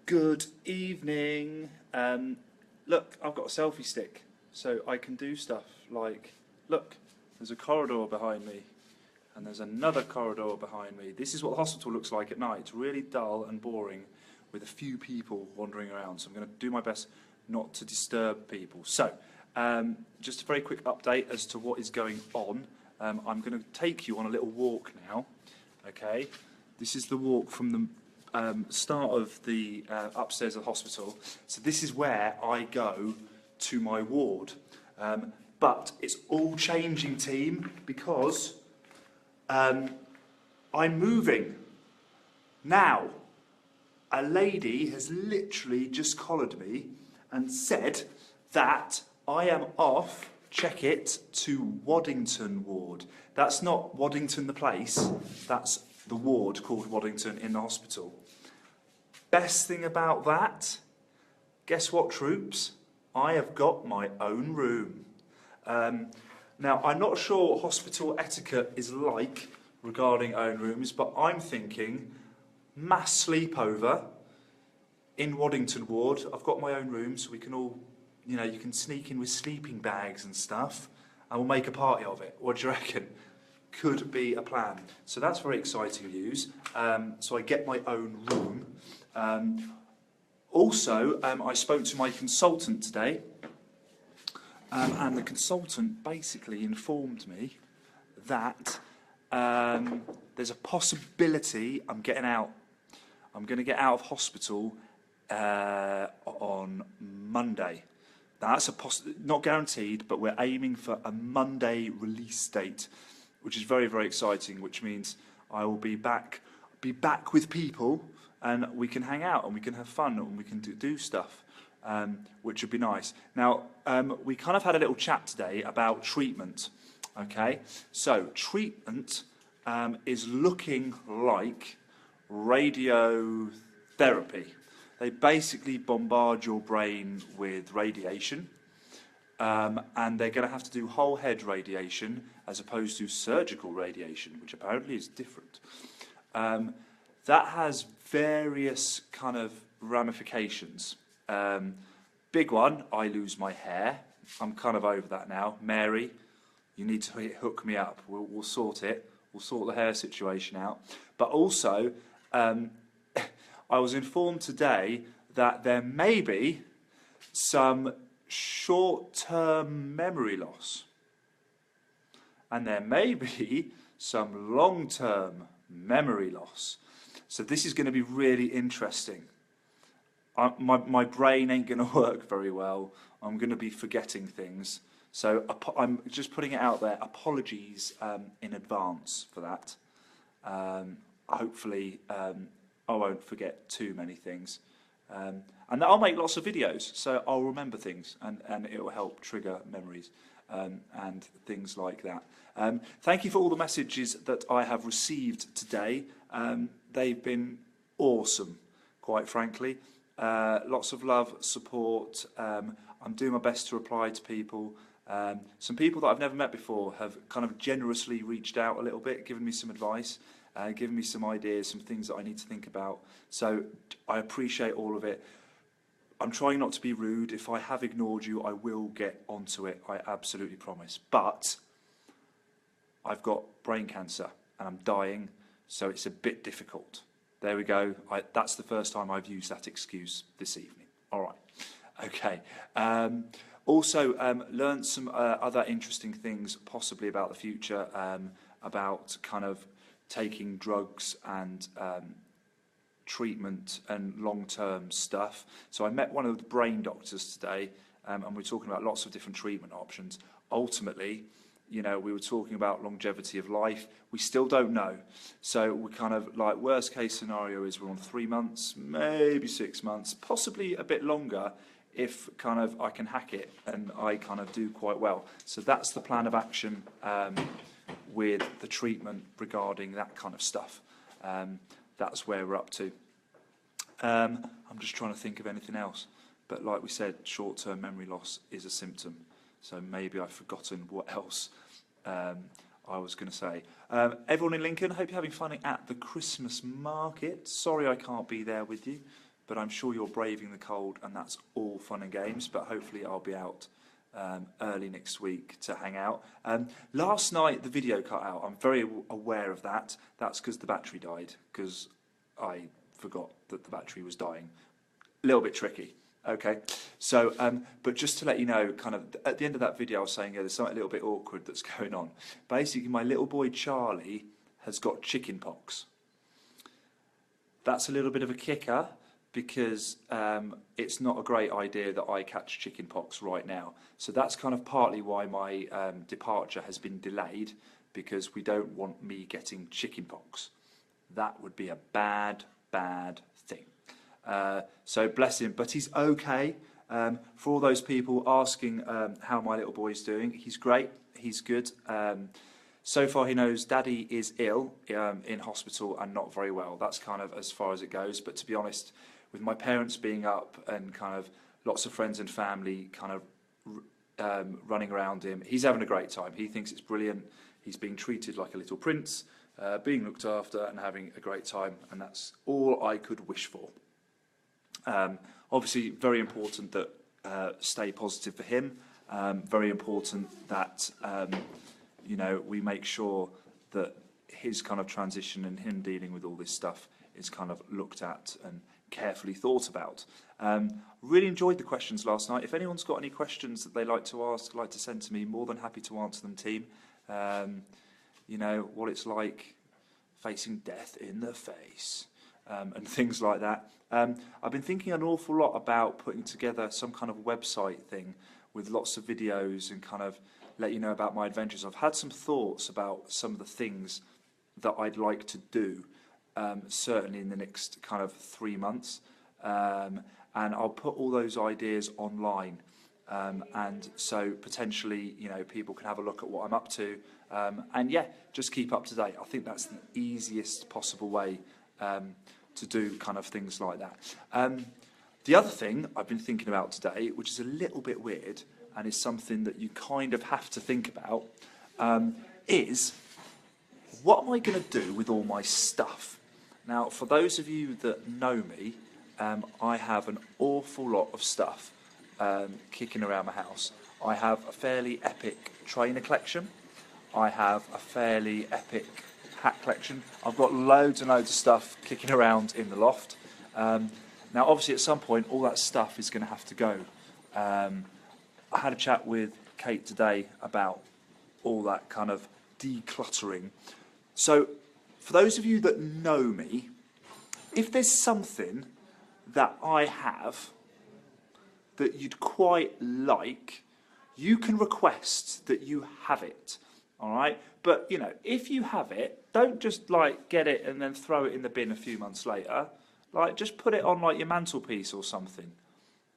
Good evening. Look, I've got a selfie stick, so I can do stuff like, look, there's a corridor behind me, and there's another corridor behind me. This is what the hospital looks like at night. It's really dull and boring with a few people wandering around, so I'm going to do my best not to disturb people. So, just a very quick update as to what is going on. I'm going to take you on a little walk now, okay? This is the walk from the start of the upstairs of the hospital. So this is where I go to my ward. But it's all changing, team, because I'm moving. Now, a lady has literally just collared me and said that I am off, check it, to Waddington ward. That's not Waddington the place, that's the ward called Waddington in the hospital. Best thing about that, guess what, troops? I have got my own room. Now, I'm not sure what hospital etiquette is like regarding own rooms, but I'm thinking mass sleepover in Waddington ward. I've got my own room, so we can all, you know, you can sneak in with sleeping bags and stuff, and we'll make a party of it. What do you reckon? Could be a plan. So that's very exciting news. So I get my own room. Also, I spoke to my consultant today, and the consultant basically informed me that there's a possibility I'm getting out. I'm going to get out of hospital on Monday. Now, that's not guaranteed, but we're aiming for a Monday release date, which is very, very exciting, which means I will be back with people, and we can hang out and we can have fun and we can do stuff, which would be nice. Now, we kind of had a little chat today about treatment, okay? So, treatment is looking like radiotherapy. They basically bombard your brain with radiation, and they're going to have to do whole head radiation as opposed to surgical radiation, which apparently is different. That has various kind of ramifications. Big one, I lose my hair. I'm kind of over that now. Mary, you need to hook me up. We'll sort it. We'll sort the hair situation out. But also, I was informed today that there may be some short-term memory loss. And there may be some long-term memory loss. So this is going to be really interesting. My brain ain't going to work very well. I'm going to be forgetting things. So I'm just putting it out there. Apologies in advance for that. Hopefully I won't forget too many things. And I'll make lots of videos, so I'll remember things, and it will help trigger memories and things like that. Thank you for all the messages that I have received today. They've been awesome, quite frankly. Lots of love, support. I'm doing my best to reply to people. Some people that I've never met before have kind of generously reached out a little bit, given me some advice, given me some ideas, some things that I need to think about. So I appreciate all of it. I'm trying not to be rude. If I have ignored you, I will get onto it. I absolutely promise. But I've got brain cancer and I'm dying, so it's a bit difficult. There we go. That's the first time I've used that excuse this evening. All right. Okay. Also, learned some other interesting things, possibly about the future, about kind of taking drugs and treatment and long-term stuff. So I met one of the brain doctors today, and we're talking about lots of different treatment options. Ultimately, you know, we were talking about longevity of life. We still don't know. So we're kind of like, worst case scenario is we're on 3 months, maybe 6 months, possibly a bit longer if kind of I can hack it and I kind of do quite well. So that's the plan of action with the treatment regarding that kind of stuff. That's where we're up to. I'm just trying to think of anything else. But like we said, short-term memory loss is a symptom. So maybe I've forgotten what else I was going to say. Everyone in Lincoln, hope you're having fun at the Christmas market. Sorry I can't be there with you. but I'm sure you're braving the cold, and that's all fun and games. But hopefully I'll be out early next week to hang out. Last night the video cut out. I'm very aware of that. That's because the battery died, because I forgot that the battery was dying. A little bit tricky. Okay, so but just to let you know, kind of at the end of that video I was saying, yeah, there's something a little bit awkward that's going on. Basically, my little boy Charlie has got chicken pox. That's a little bit of a kicker, because it's not a great idea that I catch chicken pox right now. So that's kind of partly why my departure has been delayed, because we don't want me getting chicken pox. That would be a bad thing. So bless him, but he's okay. For all those people asking how my little boy's doing, he's great, he's good. So far he knows Daddy is ill in hospital and not very well. That's kind of as far as it goes. But to be honest, with my parents being up and kind of lots of friends and family kind of running around him, he's having a great time. He thinks it's brilliant. He's being treated like a little prince, being looked after and having a great time, and that's all I could wish for. Obviously, very important that stay positive for him. Very important that you know, we make sure that his kind of transition and him dealing with all this stuff is kind of looked at and carefully thought about. Really enjoyed the questions last night. If anyone's got any questions that they like to ask, like to send to me, more than happy to answer them, team. You know, what it's like facing death in the face. And things like that. I've been thinking an awful lot about putting together some kind of website thing with lots of videos and kind of let you know about my adventures. I've had some thoughts about some of the things that I'd like to do, certainly in the next kind of 3 months. And I'll put all those ideas online. And so potentially, you know, people can have a look at what I'm up to. And yeah, just keep up to date. I think that's the easiest possible way to do kind of things like that. The other thing I've been thinking about today, which is a little bit weird and is something that you kind of have to think about, is what am I going to do with all my stuff? Now, for those of you that know me, I have an awful lot of stuff kicking around my house. I have a fairly epic trainer collection. I have a fairly epic hat collection. I've got loads and loads of stuff kicking around in the loft. Now, obviously, at some point, all that stuff is going to have to go. I had a chat with Kate today about all that kind of decluttering. So, for those of you that know me, if there's something that I have that you'd quite like, you can request that you have it. All right, but you know, if you have it, don't just like get it and then throw it in the bin a few months later. Like, just put it on like your mantelpiece or something.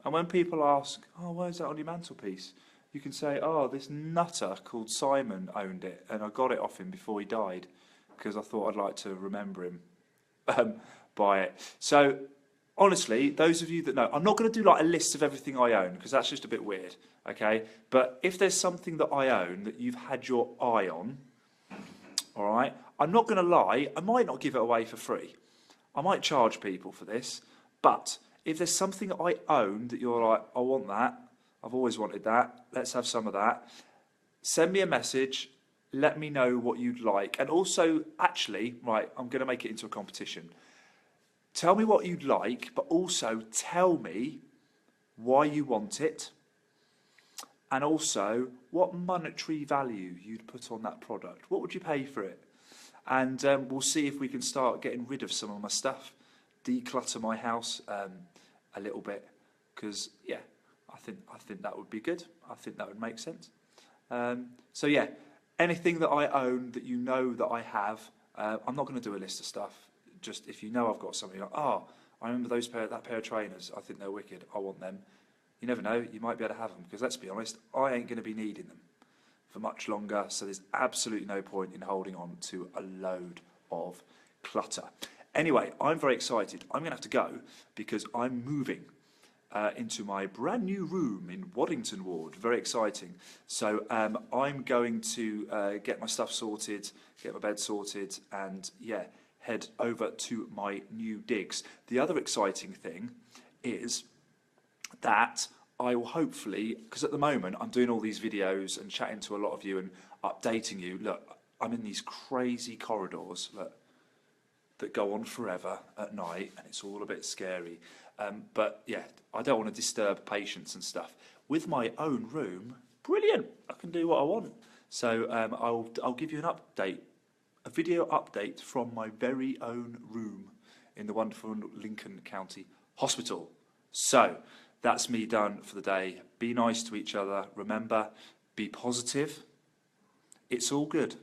And when people ask, "Oh, where's that on your mantelpiece?" you can say, "Oh, this nutter called Simon owned it, and I got it off him before he died because I thought I'd like to remember him by it." So, honestly, those of you that know, I'm not going to do like a list of everything I own because that's just a bit weird. Okay, but if there's something that I own that you've had your eye on, all right, I'm not going to lie, I might not give it away for free. I might charge people for this, but if there's something I own that you're like, I want that, I've always wanted that, let's have some of that, send me a message, let me know what you'd like. And also, actually, right, I'm going to make it into a competition. Tell me what you'd like, but also tell me why you want it. And also, what monetary value you'd put on that product. What would you pay for it? And we'll see if we can start getting rid of some of my stuff, declutter my house a little bit. Because yeah, I think that would be good. I think that would make sense. So yeah, anything that I own that you know that I have, I'm not going to do a list of stuff. Just if you know I've got something like, oh, I remember that pair of trainers. I think they're wicked. I want them. You never know, you might be able to have them, because let's be honest, I ain't going to be needing them for much longer, so there's absolutely no point in holding on to a load of clutter. Anyway, I'm very excited. I'm going to have to go because I'm moving into my brand new room in Waddington Ward. Very exciting. So I'm going to get my stuff sorted, get my bed sorted, and yeah, head over to my new digs. The other exciting thing is that I will hopefully, because at the moment I'm doing all these videos and chatting to a lot of you and updating you. Look, I'm in these crazy corridors that go on forever at night, and it's all a bit scary. But yeah, I don't want to disturb patients and stuff. With my own room, brilliant, I can do what I want. So I'll give you an update, a video update from my very own room in the wonderful Lincoln County Hospital. So that's me done for the day. Be nice to each other. Remember, be positive. It's all good.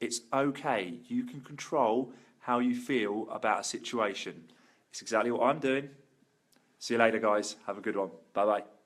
It's okay. You can control how you feel about a situation. It's exactly what I'm doing. See you later, guys. Have a good one. Bye-bye.